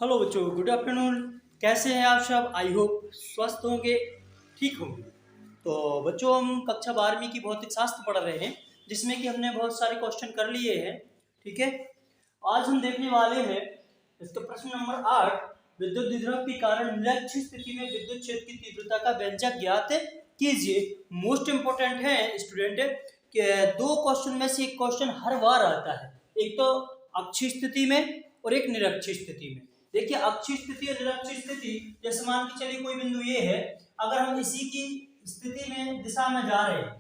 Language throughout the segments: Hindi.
हेलो बच्चों, गुड आफ्टरनून। कैसे हैं आप सब? आई होप स्वस्थ होंगे, ठीक होंगे। तो बच्चों, हम कक्षा 12वीं की भौतिक शास्त्र पढ़ रहे हैं, जिसमें कि हमने बहुत सारे क्वेश्चन कर लिए हैं। ठीक है, आज हम देखने वाले हैं इसका प्रश्न नंबर 8। विद्युत द्विध्रुव के कारण निरक्षीय स्थिति में विद्युत क्षेत्र की तीव्रता का व्यंजक ज्ञात कीजिए। मोस्ट इंपोर्टेंट है स्टूडेंट कि दो क्वेश्चन में से एक क्वेश्चन हर बार आता है, एक तो अक्षीय स्थिति में और एक निरक्षीय स्थिति में। देखिए, अक्षीय स्थिति और निरक्षीय स्थिति, जैसे मान के चलिए कोई बिंदु ये है, अगर हम इसी की स्थिति में दिशा में जा रहे हैं,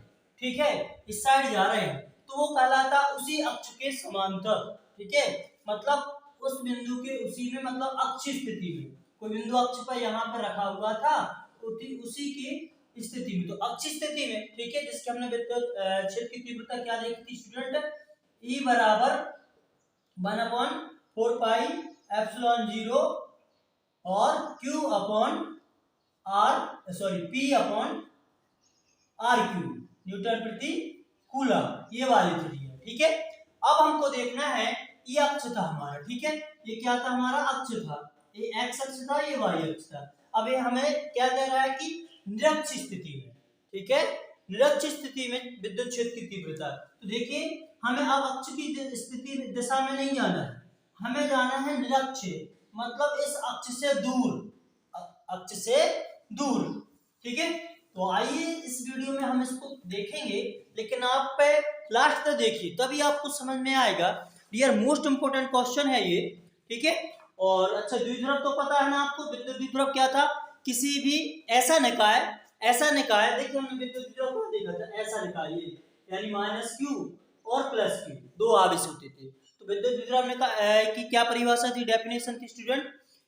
ठीक है, इस साइड जा रहे हैं, तो वो कहलाता उसी अक्ष के समांतर। ठीक है, मतलब उस बिंदु के उसी में, मतलब अक्षीय स्थिति में कोई बिंदु अक्ष पर यहाँ पर रखा हुआ था, उसी की स्थिति में, तो अक्षीय स्थिति में, ठीक है, जिसके हमने विद्युत क्षेत्र की तीव्रता क्या देखी थी स्टूडेंट? E बराबर 1/4 पाई एप्सिलॉन 0 और Q upon P upon R Q Newton प्रति कूलम, ये वाली थी है। ठीक है, अब हमको देखना है, ये अक्ष था हमारा, ठीक है, ये क्या था? हमारा अक्ष था, ये एक्स अक्ष था, ये वाई अक्ष था। अब ये हमें क्या कह रहा है कि निरक्षीय स्थिति में, ठीक है, निरक्षीय स्थिति में विद्युत क्षेत्र की तीव्रता। तो देखिए, हमें अब अक्ष की स्थिति दिशा में नहीं जाना है, हमें जाना है निरक्षीय, मतलब इस अक्ष से दूर, अक्ष से दूर। ठीक है, तो आइए इस वीडियो में हम इसको देखेंगे, लेकिन आप पे लास्ट तक देखिए, तभी आपको समझ में आएगा। डियर, मोस्ट इंपोर्टेंट क्वेश्चन है ये। ठीक है, और अच्छा, द्विध्रुव तो पता है ना आपको? विद्युत द्विध्रुव क्या था? किसी भी ऐसा निकाय, देखिए हमने विद्युत द्विध्रुव को देखा था, ऐसा निकाय ये, यानी -q और +q दो आवेश होते थे। तो विद्युत द्विध्रुव की क्या परिभाषा थी, डेफिनेशन थी स्टूडेंट,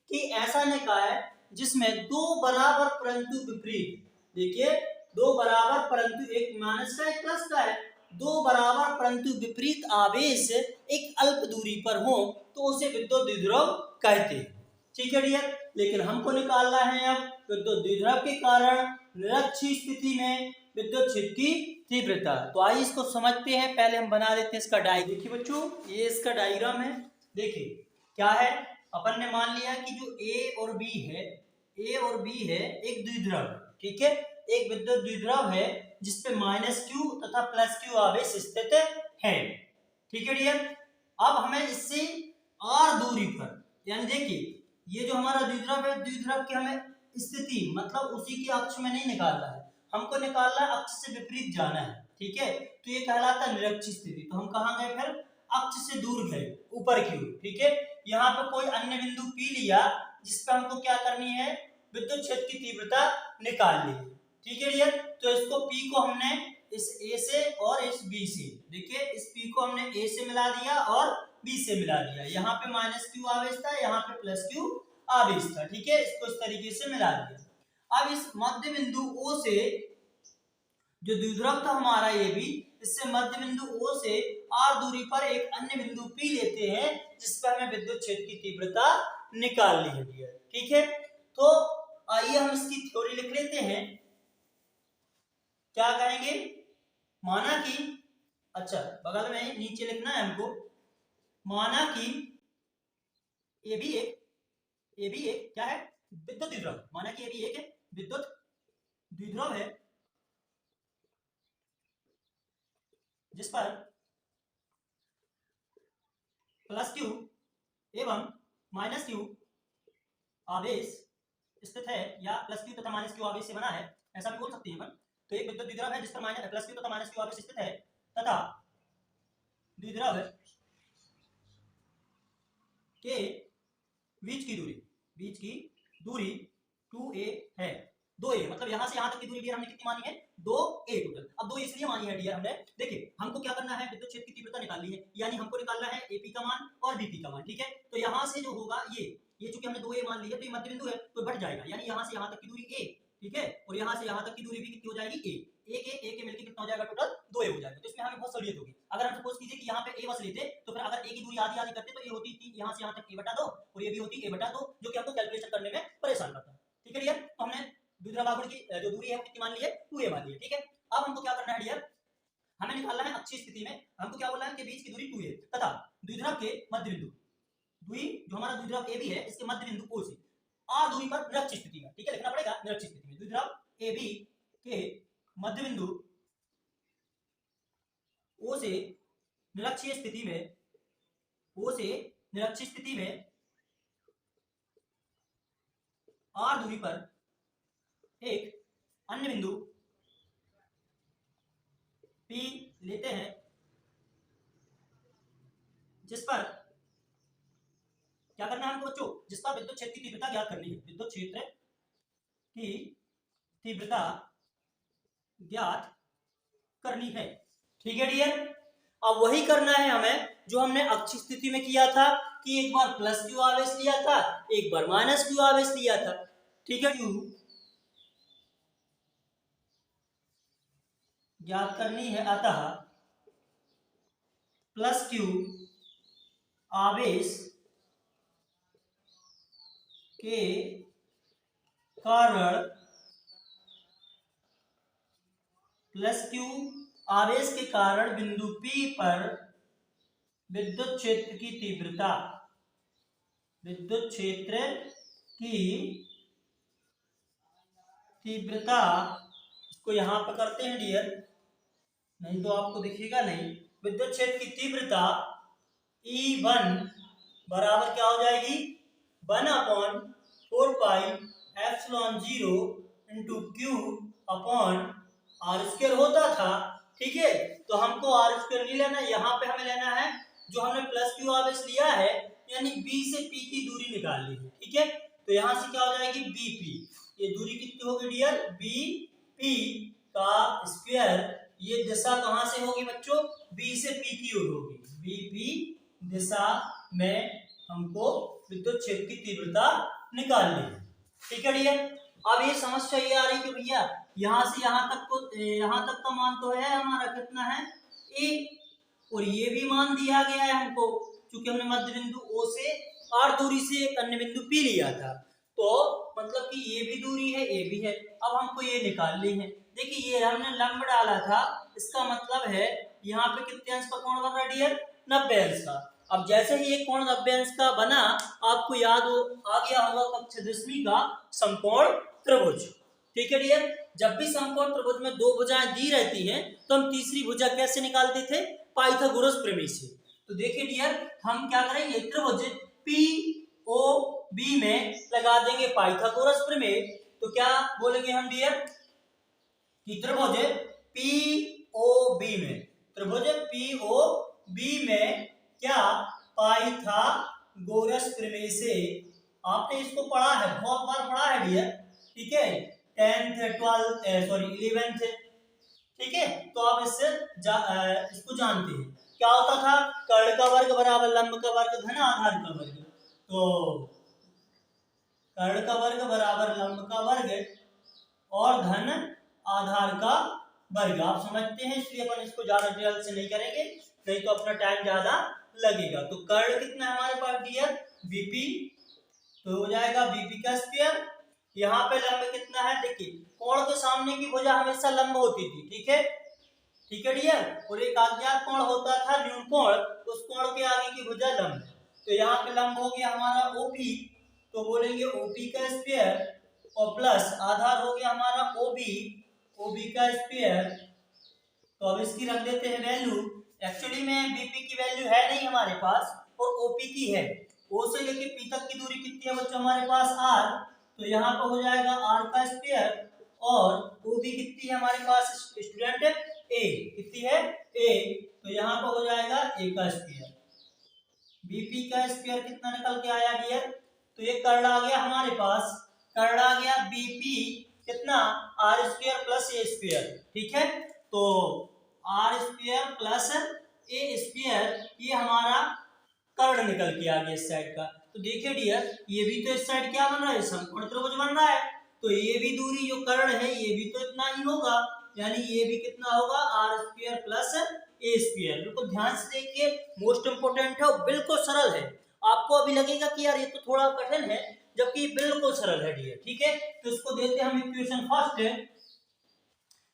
कि ऐसा निकाय जिसमें दो बराबर परंतु विपरीत, देखिए, दो बराबर परंतु एक माइनस का एक प्लस का है, दो बराबर परंतु विपरीत आवेश एक अल्प दूरी पर हो तो उसे विद्युत द्विध्रुव कहते हैं। ठीक है डियर, लेकिन हमको निकालना है अब विद्युत द्विध्रुव के कारण निरक्षीय स्थिति में विद्युत क्षेत्र की तीव्रता। तो आइए इसको समझते हैं। पहले हम बना लेते हैं इसका डायग्राम। देखिए बच्चों, ये इसका डायग्राम है। देखिए क्या है, अपन ने मान लिया कि जो ए और बी है एक द्विध्रुव, ठीक है, एक विद्युत द्विध्रुव है जिसपे -q तथा +q आवेश स्थित है। ठीक है डियर, अब हमें इससे r दूरी पर, यानी देखिए ये जो हमारा द्विध्रुव है, द्विध्रुव की हमें स्थिति, मतलब उसी के अक्ष में नहीं निकालना है, हमको निकालना है अक्ष से विपरीत जाना है। ठीक है, तो ये कहलाता है निरक्षीय स्थिति। तो हम कहाँ गए? फिर अक्ष से दूर गए, ऊपर की ओर। ठीक है, यहाँ पे कोई अन्य बिंदु P लिया, जिस पर हमको क्या करनी है? विद्युत क्षेत्र की तीव्रता निकालनी है। ठीक है डियर, तो इसको P को हमने इस A से और इस B से, देखिए इस P को हमने A से मिला दिया और B से मिला दिया। यहाँ पे -q आवेश था, यहाँ पे +q आवेश था। ठीक है, इसको इस तरीके से मिला दिया। अब इस मध्य बिंदु O से, जो द्विध्रुव था हमारा ये भी, इससे मध्य बिंदु O से r दूरी पर एक अन्य बिंदु P लेते हैं, जिस पर हमें विद्युत क्षेत्र की तीव्रता निकालनी है डियर। ठीक है, तो आइए हम इसकी थ्योरी लिख लेते हैं। क्या कहेंगे? माना कि, अच्छा बगल में नीचे लिखना है हमको, माना कि ये भी एक क्या है? विद्युत द्विध्रुव। माना कि ये भी एक विद्युत द्विध्रुव है जिस पर +q एवं -q आवेश स्थित है, या +q तथा -q आवेश से बना है, ऐसा भी बोल सकते हैं अपन। तो एक विद्युत द्विध्रुव है जिस पर +q तथा -q आवेश स्थित है, तथा द्विध्रुव के बीच की दूरी 2a है। 2a मतलब यहां से यहां तक की दूरी डियर हमने कितनी मानी है? 2a total. अब 2 इसलिए मानी है डियर हमने, देखिए हमको क्या करना है? विद्युत क्षेत्र की तीव्रता निकालनी है, यानी हमको निकालना है AP का मान और BP का मान। ठीक है, तो यहां से जो होगा ये चूंकि हमने 2a मान लिया, तो ये मध्य बिंदु है तो बढ़ जाएगा, यानी यहां से यहां तक की दूरी a, ठीक है, और यहां से यहां तक की दूरी भी कितनी हो जाएगी? a के मिलकर कितना हो जाएगा? टोटल 2a हो जाएगा। तो इसमें हमें बहुत सहूलियत होगी। अगर हम सपोज कीजिए कि यहाँ पे a बस लेते, तो फिर अगर a की दूरी आधी आधी करते, तो ये होती थी यहाँ से यहाँ तक a/2 और ये भी होती a/2, जो कि हमको कैलकुलेशन करने में परेशान करता है। ठीक है डियर, तो हमने द्विध्रुवागुण की जो दूरी है वो कितनी मान ली है? 2a मान ली है। ठीक है, अब हमको क्या करना है डियर? हमें निकालना है अक्षीय स्थिति में, हमको क्या बोला है कि बीच की दूरी 2a तथा द्विध्रुव के मध्य बिंदु, द्वि जो हमारा द्विध्रुव ए बी है इसके मध्य बिंदु ओ से आर दूरी पर निरक्षीय स्थिति में, ठीक है, लिखना पड़ेगा निरक्षीय स्थिति में, द्विध्रुव ए बी के मध्य बिंदु ओ से निरक्षीय स्थिति में, ओ से निरक्षीय स्थिति में आर दूरी पर एक अन्य बिंदु P लेते हैं जिस पर क्या करना है हमको बच्चों, जिस पर विद्युत क्षेत्र की तीव्रता ज्ञात करनी है, विद्युत क्षेत्र की तीव्रता ज्ञात करनी है, ठीक है डियर। अब वही करना है हमें जो हमने अक्षीय स्थिति में किया था कि एक बार प्लस क्यू आवेश लिया था, एक बार माइनस क्यू आवेश लिया था, ठीक है। क्यू ज्ञात करनी है, अतः प्लस क्यू आवेश के कारण, प्लस क्यू आवेश के कारण बिंदु P पर विद्युत क्षेत्र की तीव्रता, विद्युत क्षेत्र की तीव्रता, इसको यहां पर करते हैं डियर, नहीं तो आपको दिखेगा नहीं, विद्युत क्षेत्र की तीव्रता E1 बराबर क्या हो जाएगी 1/4 pi epsilon 0 into q upon r square होता था, ठीक है। तो हमको आर स्क्वायर नहीं लेना, यहाँ पे हमें लेना है जो हमने प्लस क्यू आवेश लिया है यानी बी से पी की दूरी निकालनी है, ठीक है। तो यहाँ से क्या हो जाएगी बीपी, ये दूरी कितनी होगी डियर बीपी का स्क्वायर, ये दिशा कहाँ से होगी बच्चों बी से पी की ओर होगी, बीपी दिशा में हमको विद्युत क्षेत्र की तीव्रता निकालनी है, ठीक है डियर। अब ये समस्या ये आ रही कि भैया यहाँ से यहाँ तक तो, यहाँ तक का मान तो है हमारा कितना है ए, और ये भी मान दिया गया है हमको क्योंकि हमने मध्य बिंदु ओ से आर दूरी से एक अन्य बिंदु पी लिया था, तो मतलब कि ये भी दूरी है ये भी है, अब हमको ये निकालनी है। देखिए ये हमने लंब डाला था, इसका मतलब है यहाँ पे कितने अंश का कोण बन रहा है डियर 90 अंश का। अब जैसे ही एक कोण 90 अंश का बना, आपको याद हो आ गया होगा कक्षा 10वीं का समकोण त्रिभुज, ठीक है डियर। जब भी समकोण त्रिभुज में दो भुजाएं दी रहती हैं तो हम तीसरी भुजा कैसे निकालते थे पाइथागोरस प्रमेय से। तो देखिए डियर हम क्या करेंगे त्रिभुज POB में लगा देंगे पाइथागोरस प्रमेय, तो क्या बोलेंगे हम डियर कि त्रिभुज POB में, त्रिभुज POB में क्या पाइथागोरस प्रमेय से, आपने इसको पढ़ा है बहुत बार पढ़ा है डियर, ठीक है 10th 12th सॉरी 11th, ठीक है। तो आप इससे इसको जानते हैं क्या होता था कर्ण का वर्ग बराबर लंब का वर्ग धन आधार का वर्ग, तो कर्ण का वर्ग बराबर लंब का वर्ग और धन आधार का वर्ग, आप समझते हैं इसलिए अपन इसको ज्यादा डिटेल से नहीं करेंगे, नहीं तो अपना टाइम ज्यादा लगेगा। तो कर्ण कितना है हमारे पास डियर बीपी, तो हो जाएगा बीपी का स्क्वायर, यहाँ पे लंब कितना है देखिए कोण के सामने की भुजा हमेशा लंब होती थी, ठीक है, ठीक है डियर, और एक अज्ञात कोण होता था न्यून कोण, उस कोण के आगे की भुजा लंब, तो यहाँ पे लंब हो गया हमारा ओपी, तो बोलेंगे ओपी का स्क्वायर और प्लस आधार हो गया हमारा ओबी, ओबी का स्क्वायर, तो अब इसकी रख देते हैं वैल्यू, एक्चुअली में बीपी की वैल्यू है नहीं हमारे पास और ओपी की है, ओ से लेके पी तक की दूरी कितनी है बच्चों हमारे पास आर, तो यहाँ पर हो जाएगा आर का स्क्वायर और ओबी कितनी है हमारे पास स्टूडेंट ए, कितनी है ए, तो यहाँ पर हो जाएगा ए का स्क्वायर, बीपी का स्क्वायर कितना निकल के आया डियर, तो ये कर्ण आ गया हमारे पास, कर्ण आ गया बीपी कितना r square plus a square, ठीक है। तो r square plus a square ये हमारा कर्ण निकल के आ गया इस साइड का, तो देखिए डियर ये भी तो इस साइड क्या बन रहा है समकोण त्रिभुज बन रहा है, तो ये भी दूरी जो कर्ण है ये भी तो इतना ही होगा, यानी ये भी कितना होगा r square plus a square, बिल्कुल ध्यान से देखिए मोस्ट इंपोर्टेंट है और बिल्कुल सरल है, आपको अभी लगेगा कि यार ये तो थोड़ा कठिन है जबकि बिल्कुल सरल है डियर, ठीक है। तो इसको देते हैं हम इक्वेशन फर्स्ट,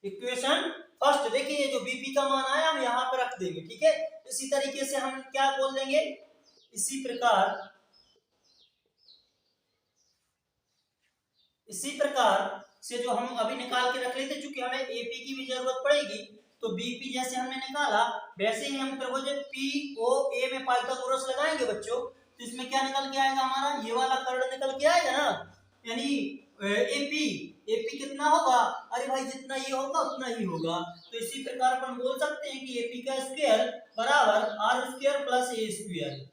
इक्वेशन फर्स्ट देखिए जो बीपी का मान आया हम यहाँ पर रख देंगे, ठीक है। इसी तरीके से हम क्या बोल देंगे इसी प्रकार इसी प्रकार से जो हम अभी निकाल के रख लेते, चूंकि हमें एपी की भी जरूरत पड़ेगी, तो बीपी जैसे हमने निकाला वैसे ही हम त्रिभुज पीओए में पाइथागोरस लगाएंगे बच्चों, तो इसमें क्या निकल के आएगा हमारा, ये वाला कर्ण निकल के आएगा ना, यानी एपी एपी कितना होगा, अरे भाई जितना ये होगा उतना ही होगा। तो इसी प्रकार अपन बोल सकते हैं कि एपी का स्क्वायर बराबर r square plus a square.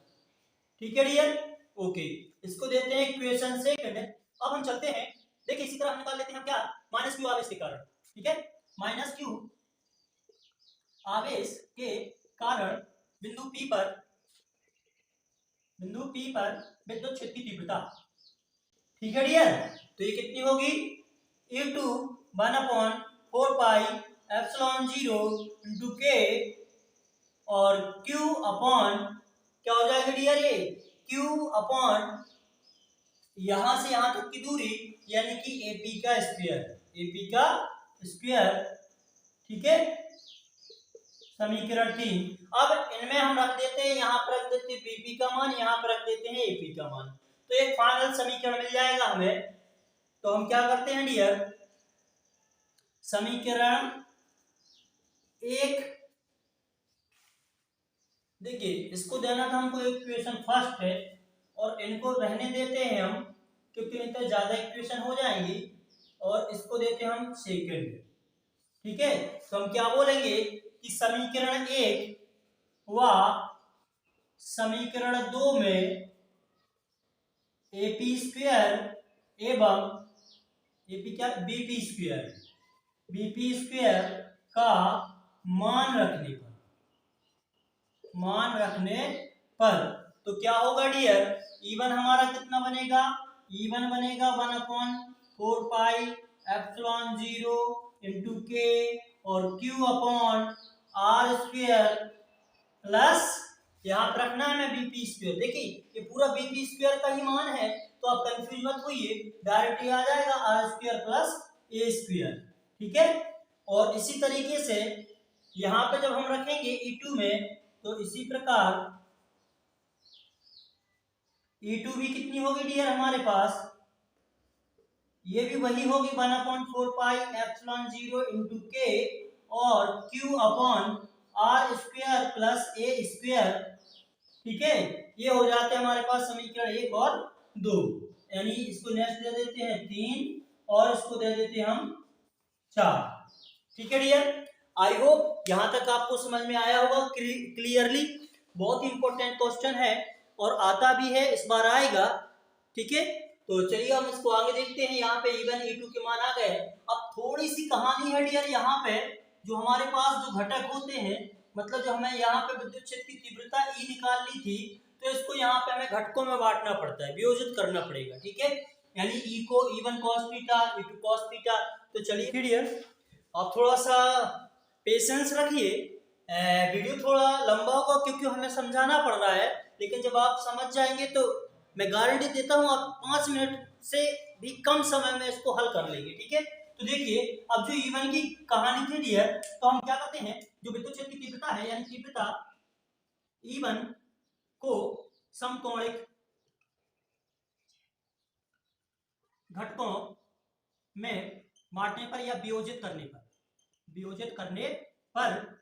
ठीक है डियर, ओके, इसको देते हैं इक्वेशन सेकंड। अब हम चलते हैं, देखिए इसी तरह हम निकाल लेते हैं क्या, माइनस क्यू आवेश के कारण। ठीक है, माइनस क्यू आवेश के कारण बिंदु P पर विद्युत क्षेत्र की तीव्रता। ठीक है डियर, तो ये कितनी होगी, E2 1/4πε0 इंटू के और Q अपॉन क्या हो जाएगा डियर, ये Q अपॉन यहां से यहां तक की दूरी यानी कि AP का स्क्वायर। ठीक है, समीकरण 3। अब इनमें हम रख देते हैं, यहाँ पर रख देते हैं बीपी का मान, यहाँ पर रख देते हैं एपी का मान, तो एक फाइनल समीकरण मिल जाएगा हमें। तो हम क्या करते हैं डियर, समीकरण 1, देखिए इसको देना था हमको इक्वेशन फर्स्ट है, और इनको रहने देते हैं हम, क्योंकि नहीं तो ज्यादा इक्वेशन हो जाएंगी, और इसको देते हैं हम सेकंड। ठीक है, तो हम क्या बोलेंगे कि समीकरण 1 व समीकरण 2 में एपी स्क्वायर एवं एपी क्या बीपी स्क्वायर का मान रखने पर तो क्या होगा डियर, E1 हमारा कितना बनेगा, E1 बनेगा 1/4πε0 इंटू के और Q upon r square plus यहाँ पर रखना है बीपी स्क्वायर। देखिए ये पूरा बीपी स्क्वायर का ही मान है, तो आप कंफ्यूज मत होइए, डायरेक्ट ये आ जाएगा r square plus a square. ठीक है, और इसी तरीके से यहाँ पे जब हम रखेंगे E2 में, तो इसी प्रकार E2 भी कितनी होगी डियर हमारे पास, ये भी वही होगी 1/4πε0 इंटू के और Q upon r square plus a square. ठीक है, ये हो जाते हैं हमारे पास समीकरण 1 और 2, यानी इसको नेक्स्ट दे देते हैं 3 और इसको दे देते हैं हम 4। ठीक है डियर, आई होप यहां तक आपको समझ में आया होगा क्लियरली। बहुत ही इंपॉर्टेंट क्वेश्चन है और आता भी है, इस बार आएगा। ठीक है, तो चलिए हम इसको आगे देखते हैं। यहाँ पे E1 E2 के मान आ गए। अब थोड़ी सी कहानी है डियर, यहाँ पे जो हमारे पास जो घटक होते हैं, मतलब जो हमें यहाँ पे विद्युत क्षेत्र की तीव्रता E निकालनी थी, तो इसको यहाँ पे हमें घटकों में बांटना पड़ता है, वियोजित करना पड़ेगा। ठीक है, यानी E को E1 cos theta, E2 cos theta. तो चलिए डियर आप थोड़ा सा पेशेंस रखिए, वीडियो थोड़ा लंबा होगा क्योंकि हमें समझाना पड़ रहा है, लेकिन जब आप समझ जाएंगे तो मैं गारंटी देता हूँ आप 5 मिनट से भी कम समय में इसको हल कर लेंगे। ठीक है, तो देखिए अब जो E1 की कहानी थी डियर, तो हम क्या करते हैं, जो विद्युत क्षेत्र की तीव्रता है यानी तीव्रता E1 को समकोणिक घटकों में बांटने पर या वियोजित करने पर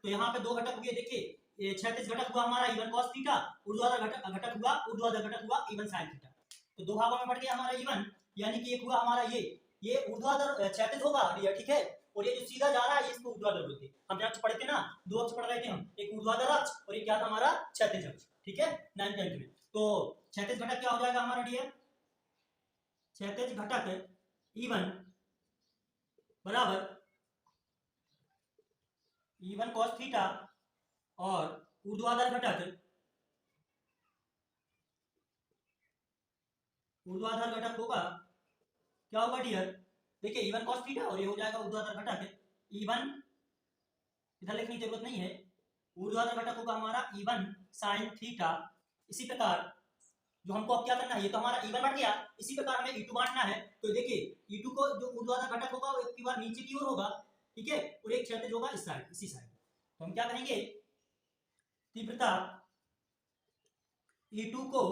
तो यहाँ पे 2 घटक हुए। देखिए क्षैतिज घटक हुआ हमारा E1 cos थीटा, ऊर्ध्वाधर घटक हुआ E1 sin थीटा। तो 2 भागों में बढ़ गया हमारा E1, यानी कि एक हुआ हमारा ये ऊर्ध्वाधर क्षैतिज होगा भैया। ठीक है, और ये जो सीधा जा रहा है इसको ऊर्ध्वाधर बोलते हैं। हम अक्ष पढ़े थे ना, 2 अक्ष पढ़ रहे थे हम, एक ऊर्ध्वाधर अक्ष और एक क्या था हमारा क्षैतिज अक्ष। ठीक है, 9th 10th में। तो क्षैतिज घटक क्या हो जाएगा हमारा डियर, क्षैतिज घटक E1 बराबर E1 cos थीटा और ऊर्ध्वाधर घटक होगा क्या होगा डियर, देखिए E1 cos थीटा और ये हो जाएगा ऊर्ध्वाधर घटक E1, इधर लिखने की जरूरत नहीं है, ऊर्ध्वाधर घटक होगा हमारा E1 sin थीटा। इसी प्रकार जो हमको अब क्या करना है, ये तो हमारा E1 बढ़ गया, इसी प्रकार हमें E2 बांटना है। तो देखिए E2 को जो ऊर्ध्वाधर घटक होगा वो एक बार नीचे की ओर होगा। ठीक है, और एक क्षैतिज होगा इस साइड, इसी साइड। तो हम क्या करेंगे, तीव्रता E2 को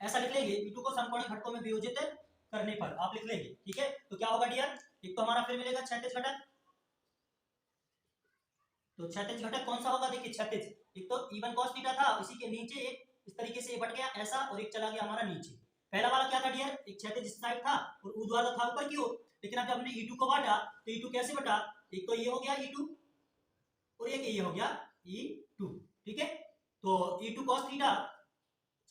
ऐसा लिख लेंगे, E2 को समकोणिक घटकों में वियोजित करने पर आप लिख लेंगे, ठीक है। तो क्या होगा डियर, एक तो हमारा फिर मिलेगा क्षैतिज घटक, तो क्षैतिज घटक कौन सा होगा, देखिए क्षैतिज, एक तो E1 cos थीटा था, इसी के नीचे एक इस तरीके से बट गया ऐसा और एक चला गया हमारा नीचे। पहला वाला क्या था डियर, एक क्षैतिज इस साइड था और ऊर्ध्वाधर था ऊपर की ओर, लेकिन अब जब हमने E2 को बांटा तो E2 कैसे बटा, एक तो ये हो गया E2 और एक ये हो गया E2, ठीक है। तो E2 cos थीटा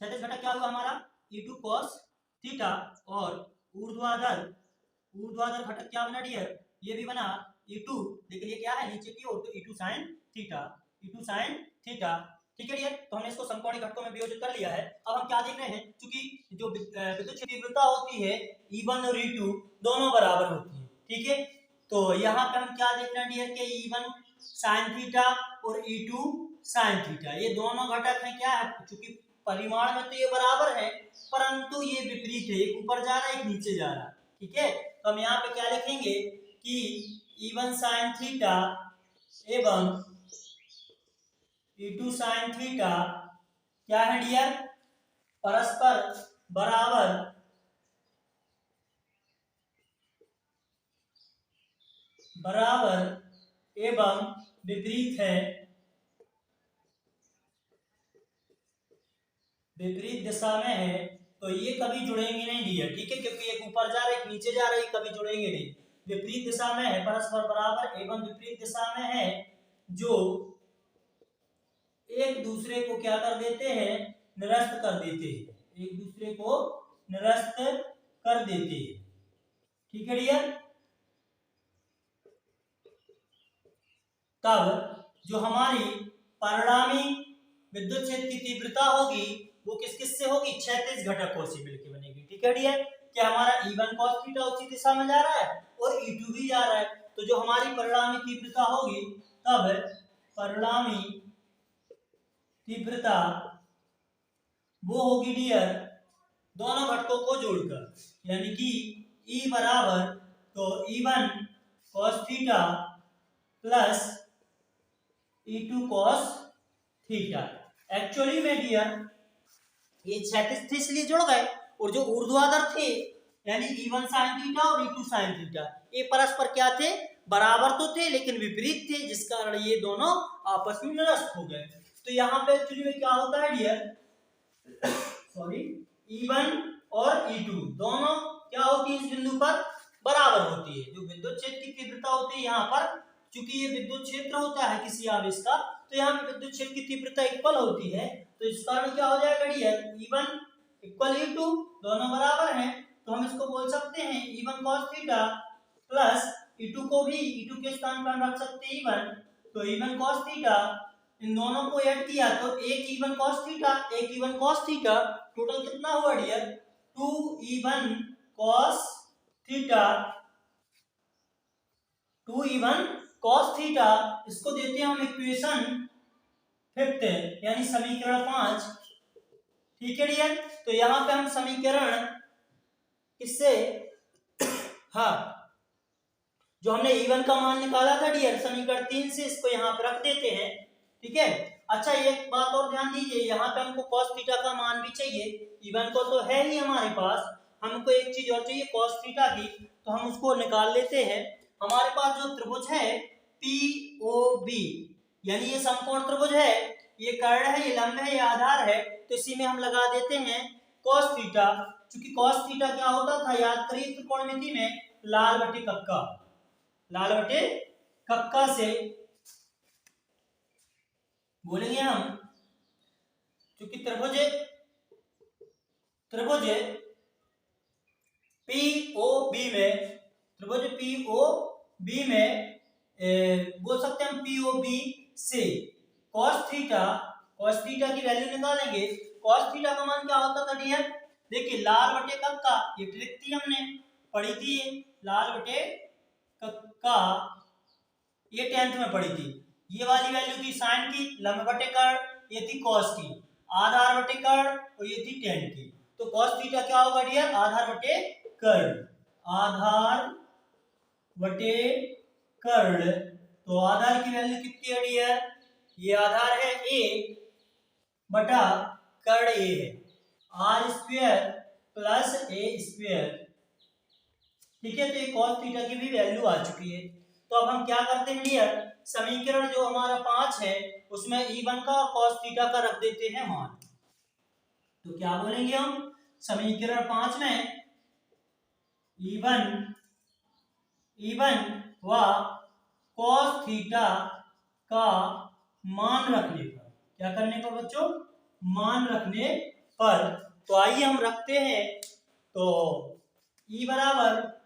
क्षैतिज घटक क्या हुआ हमारा E2 cos थीटा और ऊर्ध्वाधर ऊर्ध्वाधर घटक क्या बना डियर, ये भी बना E2, लेकिन ये क्या है नीचे की ओर, तो E2 sin theta, E2 sin theta, ठीक है डियर। तो हमने इसको समकोणीय घटकों में वियोजित कर लिया है। अब हम क्या देख रहे हैं, क्योंकि जो विद्युत तीव्रता होती है E1 और E2 दोनों बराबर होती है, ठीक है। तो यहाँ पे हम क्या देख रहे हैं डियर के E1 sin थीटा और E2 sin थीटा, ये दोनों घटक हैं क्या है, चूंकि परिमाण में तो ये बराबर है परंतु ये विपरीत है, एक ऊपर जा रहा है एक नीचे जा रहा है, ठीक है। तो हम यहाँ पे क्या लिखेंगे कि E1 sin थीटा एवं E2 sin थीटा क्या है डियर, परस्पर बराबर एवं विपरीत है, विपरीत दिशा में है। तो ये कभी जुड़ेंगे नहीं डियर, ठीक है, क्योंकि एक ऊपर जा रहा है एक नीचे जा रहा है, कभी जुड़ेंगे नहीं। विपरीत दिशा में है, परस्पर बराबर एवं विपरीत दिशा में है, जो एक दूसरे को क्या कर देते हैं, निरस्त कर देते हैं, एक दूसरे को निरस्त कर देते हैं, ठीक है डियर। तब जो हमारी परिणामी विद्युत क्षेत्र की तीव्रता होगी वो किस किस से होगी, क्षैतिज घटकों से मिलकर बनेगी, ठीक है डियर। क्या हमारा E1 cos थीटा उसी दिशा में जा रहा है और E2 भी जा रहा है, तो जो हमारी परिणामी तीव्रता होगी, तब परिणामी तीव्रता वो होगी डियर दोनों घटकों को जोड़कर, यानी कि E बराबर तो E1 cos theta plus E2 cos theta. Actually में डियर ये क्षैतिज थे इसलिए जुड़ गए, और जो ऊर्ध्वाधर थे यानी E1 sin थीटा और E2 sin थीटा ये परस्पर क्या थे, बराबर तो थे लेकिन विपरीत थे, जिस कारण ये दोनों आपस में निरस्त हो गए। तो यहाँ पे एक्चुअली में क्या होता है डियर, सॉरी, E1 और E2 दोनों क्या होती है इस बिंदु पर बराबर होती है। जो विद्युत क्षेत्र की तीव्रता होती है यहाँ पर, चूंकि ये विद्युत क्षेत्र होता है किसी आवेश का, तो यहाँ पे विद्युत क्षेत्र की तीव्रता इक्वल होती है, तो इस कारण क्या हो जाएगा डियर, E1 इक्वल E2 दोनों बराबर हैं, तो हम इसको बोल सकते हैं E1 cos theta plus E2 को भी E2 के स्थान पर रख सकते हैं E1, तो E1 cos थीटा, इन दोनों को ऐड किया तो एक E1 cos थीटा एक E1 cos थीटा, टोटल कितना हुआ dear, 2E1 cos theta 2E1 cos theta, इसको देते हैं हम इक्वेशन 5 यानी समीकरण 5, ठीक है डियर। तो यहाँ पे हम समीकरण किससे, हाँ जो हमने E1 का मान निकाला था डियर समीकरण 3 से, इसको यहाँ पे रख देते हैं, ठीक है। अच्छा एक बात और ध्यान दीजिए, यहाँ पे हमको cos थीटा का मान भी चाहिए, E1 को तो है ही हमारे पास, हमको एक चीज और चाहिए cos थीटा की, तो हम उसको निकाल लेते हैं। हमारे पास जो त्रिभुज है POB यानी ये समकोण त्रिभुज है, ये कर्ण है ये लंब है ये आधार है, तो इसी में हम लगा देते हैं cos थीटा। चूंकि cos थीटा क्या होता था, याद करिए त्रिकोणमिति में लाल बटे कक्का से बोलेंगे हम, क्योंकि त्रिभुज POB में बोल सकते हैं हम POB से cos थीटा की वैल्यू निकालेंगे। cos थीटा का मान क्या होता था डियर, देखिए लाल बटे कक्का, ये ट्रिक थी हमने पढ़ी थी, लाल बटे कक्का ये 10th में पढ़ी थी। ये वाली वैल्यू थी साइन की, लंब बटे कर्ण ये थी cos की, आधार बटे कर्ण और ये थी tan की। तो cos थीटा क्या होगा डियर, आधार बटे कर्ण, तो आधार की वैल्यू कितनी है डियर, ये आधार है a बटा कर्ण a है, r² प्लस a² ठीक है, तो ये cos थीटा की भी वैल्यू आ चुकी है। तो अब हम क्या करते हैं डियर, समीकरण जो हमारा 5 है उसमें E1 का और cos थीटा का रख देते हैं मान। तो क्या बोलेंगे हम, समीकरण 5 में E1 व cos थीटा का मान रखने पर, क्या करने पर बच्चों, मान रखने पर, तो आइए हम रखते हैं। तो E बराबर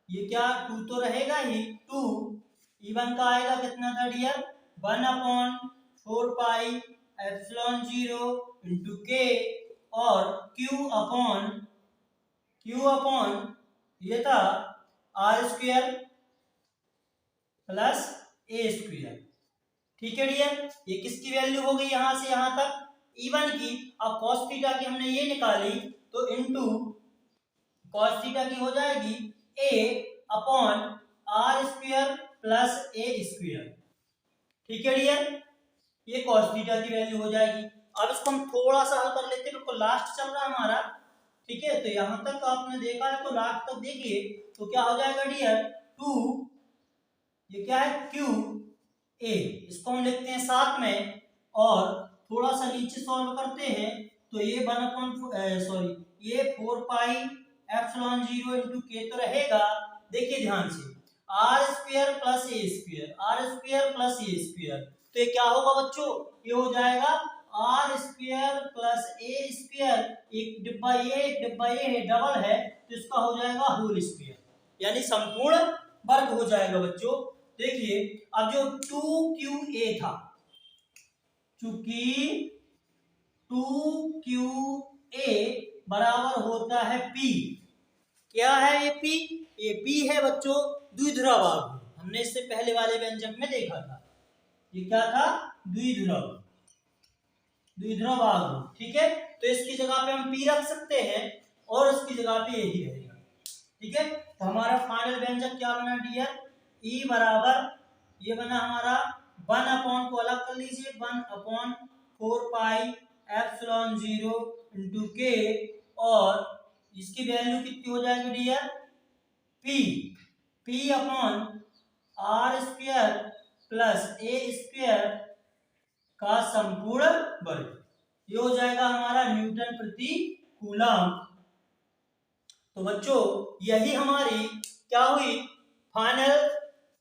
ये क्या 2 तो रहेगा ही, 2 E1 का आएगा कितना था डियर, 1/4 पाई एप्सिलॉन 0 इंटू के, और Q अपॉन ये था r square plus a square. ठीक है डियर, ये किसकी वैल्यू हो गई यहां से यहां तक, E1 की। अब cos थीटा की हमने ये निकाली, तो इनटू cos थीटा की हो जाएगी a upon r square plus a square. ठीक है डियर, ये cos थीटा की वैल्यू हो जाएगी। अब इसको हम थोड़ा सा हल कर लेते हैं, बिल्कुल लास्ट चल रहा है हमारा। ठीक है, तो यहां तक आपने देखा है तो लास्ट तक देखिए, तो क्या हो जाएगा डियर, 2 ये क्या है क्यू ए, इसको हम लिखते हैं साथ में, और थोड़ा सा नीचे सॉल्व करते हैं, तो ये 4 पाई एप्सिलॉन 0 इंटू के तो रहेगा। देखिए ध्यान से, r square plus a square, r square plus a square, तो ये क्या होगा बच्चों, ये हो जाएगा r square plus a square, एक डिब्बा ये एक डिब्बा ये है, डबल है, तो इसका हो जाएगा होल स्क्वायर, यानी संपूर्ण वर्ग हो जाएगा बच्चों। देखिए अब जो 2QA था, चूंकि 2QA बराबर होता है P, क्या है ये P, ये P है बच्चों द्विध्रुव आघूर्ण, हमने इससे पहले वाले व्यंजक में देखा था, ये क्या था, द्विध्रुव आघूर्ण। ठीक है, तो इसकी जगह पे हम P रख सकते हैं और इसकी जगह पे यही रहेगा। ठीक है, तो हमारा फाइनल व्यंजक क्या बना डियर, E बराबर ये बना हमारा 1 अपॉन को अलग कर लीजिए, 1/4 पाई एप्सिलॉन 0 इंटू के, और इसकी वैल्यू कितनी हो जाएगी dear, P upon r square plus a square का संपूर्ण वर्ग, ये हो जाएगा हमारा न्यूटन प्रति कूलम। तो बच्चों यही हमारी क्या हुई, फाइनल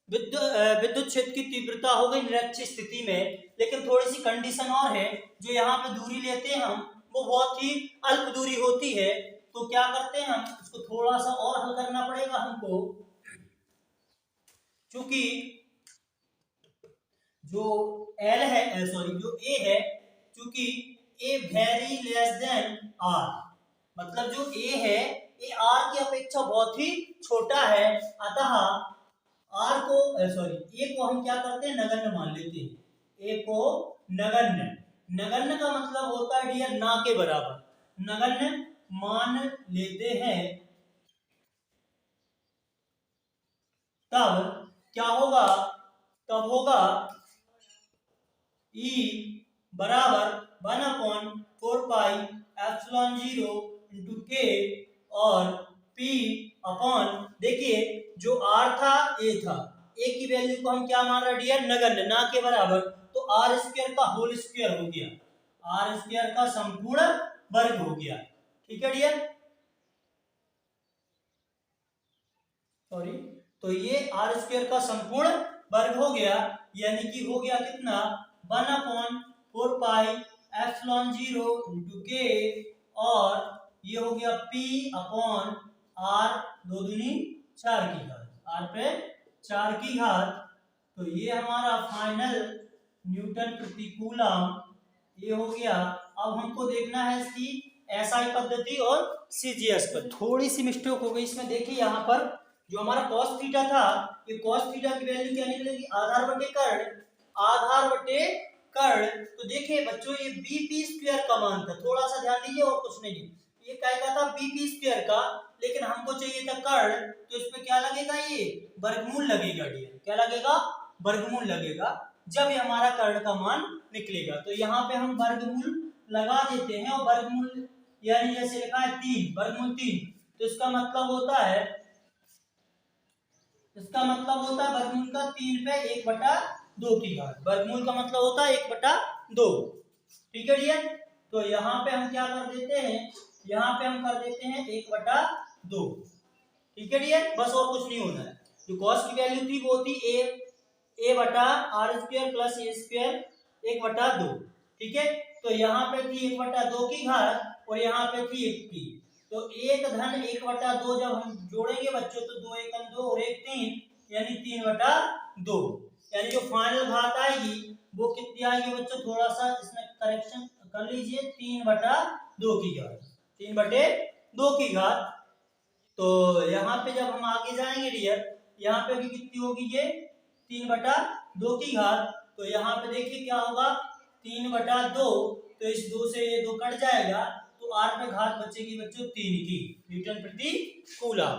विद्युत क्षेत्र की तीव्रता हो गई निरक्षीय स्थिति में। लेकिन थोड़ी सी कंडीशन और है, जो यहाँ पे दूरी लेते हैं हम वो बहुत ही अल्प दूरी होती है, तो क्या करते हैं हम इसको थोड़ा सा और हल करना पड़ेगा हमको, क्योंकि जो L है जो A है, क्योंकि A very less than R, मतलब जो A है ये R की अपेक्षा बहुत ही छोटा है, अतः R को A को हम क्या करते हैं, नगण्य मान लेते हैं। A को नगण्य का मतलब होता है डियर ना के बराबर, नगण्य मान लेते हैं, तब क्या होगा, तब होगा E बराबर 1/4 पाई एप्सिलॉन 0 इंटू के, और P अपॉन, देखिए जो R था A था, A की वैल्यू को हम क्या मान रहे डियर, नगण्य ना के बराबर, तो आर स्क्वायर का होल स्क्वायर हो गया, आर स्क्वायर का संपूर्ण वर्ग हो गया। ठीक है डियर, सॉरी, तो ये आर स्क्वायर का संपूर्ण वर्ग हो गया, यानी कि हो गया कितना, 1/4 पाई एप्सिलॉन 0 इंटू के, और ये हो गया P अपॉन R 2 दूनी 4 की घात, R पे 4 की घात। तो ये हमारा फाइनल न्यूटन प्रति कूलम ये हो गया। अब हमको देखना है इसकी एसआई पद्धति और सीजीएस पर। थोड़ी सी मिस्टेक हो गई इसमें, देखिए यहाँ पर जो हमारा cos थीटा था, ये cos थीटा की वैल्यू क्या निकलेगी, आधार बटे कर्ण। तो देखिए बच्चों ये बीपी स्क्वायर का मान था, थोड़ा सा ध्यान दीजिए और कुछ नहीं, ये क्या था बीपी स्क्वायर का, लेकिन हमको चाहिए था कर्ण, तो इसमें क्या लगेगा, ये वर्गमूल लगेगा डियर, क्या लगेगा, वर्गमूल लगेगा जब ये हमारा कर्ण का मान निकलेगा। तो यहाँ पे हम वर्गमूल लगा देते हैं, और वर्गमूल यानी जैसे लिखा है 3, वर्गमूल 3, तो इसका मतलब होता है वर्गमूल का 3 पे 1/2 की घात। वर्गमूल का मतलब होता है 1/2। ठीक है डियर। तो यहाँ पे हम क्या कर देते हैं, यहाँ पे हम कर देते हैं 1/2। ठीक है डियर, बस और कुछ नहीं होना है। जो कॉस की वैल्यू थी वो थी a/r² प्लस a² 1/2। ठीक है, तो यहाँ पे थी 1/2 की घात और यहाँ पे थी 1 की। तो 1 धन 1/2 जब हम जोड़ेंगे बच्चों तो 2 एकम 2 और 1 3 यानी 3/2। यानी जो फाइनल घात आएगी वो कितनी आएगी बच्चों, थोड़ा सा इसमें करेक्शन कर लीजिए, 3/2 की घात। 3/2 की घात। तो यहाँ पे जब हम आगे जाएंगे डियर, यहाँ पे भी कितनी होगी ये 3/2 की घात। तो यहाँ पे देखिए क्या होगा 3/2, तो इस 2 से ये 2 कट जाएगा तो r पे घात बचेगी बच्चों 3 की न्यूटन प्रति कूलम।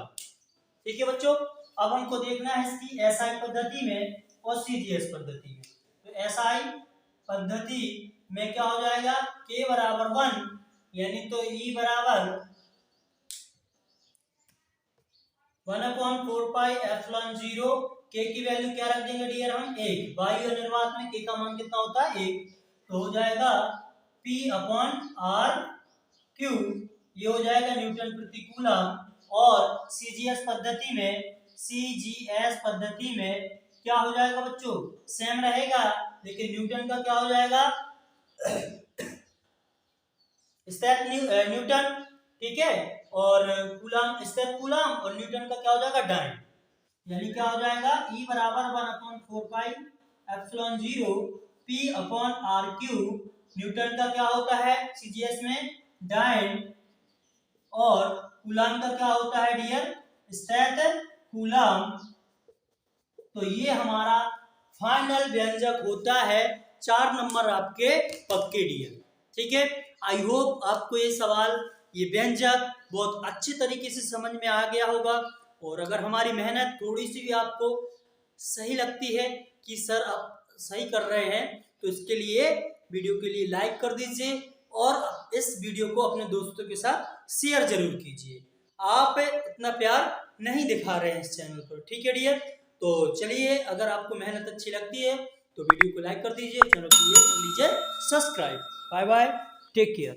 ठीक है बच्चों, अब हमको देखना है इसकी एसआई पद्धति में और सीजीएस पद्धति में। तो एसआई पद्धति में क्या हो जाएगा, k बराबर 1 यानी तो E बराबर 1/4πε0। k की वैल्यू क्या रख देंगे डियर हम 1। वायु और निर्वात में k का मान कितना होता है 1। तो हो जाएगा P/r³, ये हो जाएगा न्यूटन प्रति कूलम। और सीजीएस पद्धति में क्या हो जाएगा बच्चों, सेम रहेगा लेकिन न्यूटन का क्या हो जाएगा न्यूटन। ठीक है, और कूलम स्टेप कूलम और न्यूटन का क्या हो जाएगा डाइन। यानी क्या हो जाएगा E बराबर 1/4πε0 P/r³। न्यूटन का क्या होता है सीजीएस में डाइन और कूलम का क्या होता है डियर स्टेप कूलम। तो ये हमारा फाइनल व्यंजक होता है 4 नंबर आपके पक्के डियर। ठीक है, आई होप आपको ये सवाल, ये व्यंजक बहुत अच्छे तरीके से समझ में आ गया होगा। और अगर हमारी मेहनत थोड़ी सी भी आपको सही लगती है कि सर आप सही कर रहे हैं, तो इसके लिए वीडियो के लिए लाइक कर दीजिए और इस वीडियो को अपने दोस्तों के साथ शेयर जरूर कीजिए। आप इतना प्यार नहीं दिखा रहे हैं इस चैनल पर। ठीक है डियर, तो चलिए अगर आपको मेहनत अच्छी लगती है तो वीडियो को लाइक कर दीजिए, चैनल को कर लीजिए subscribe. Bye bye, take care.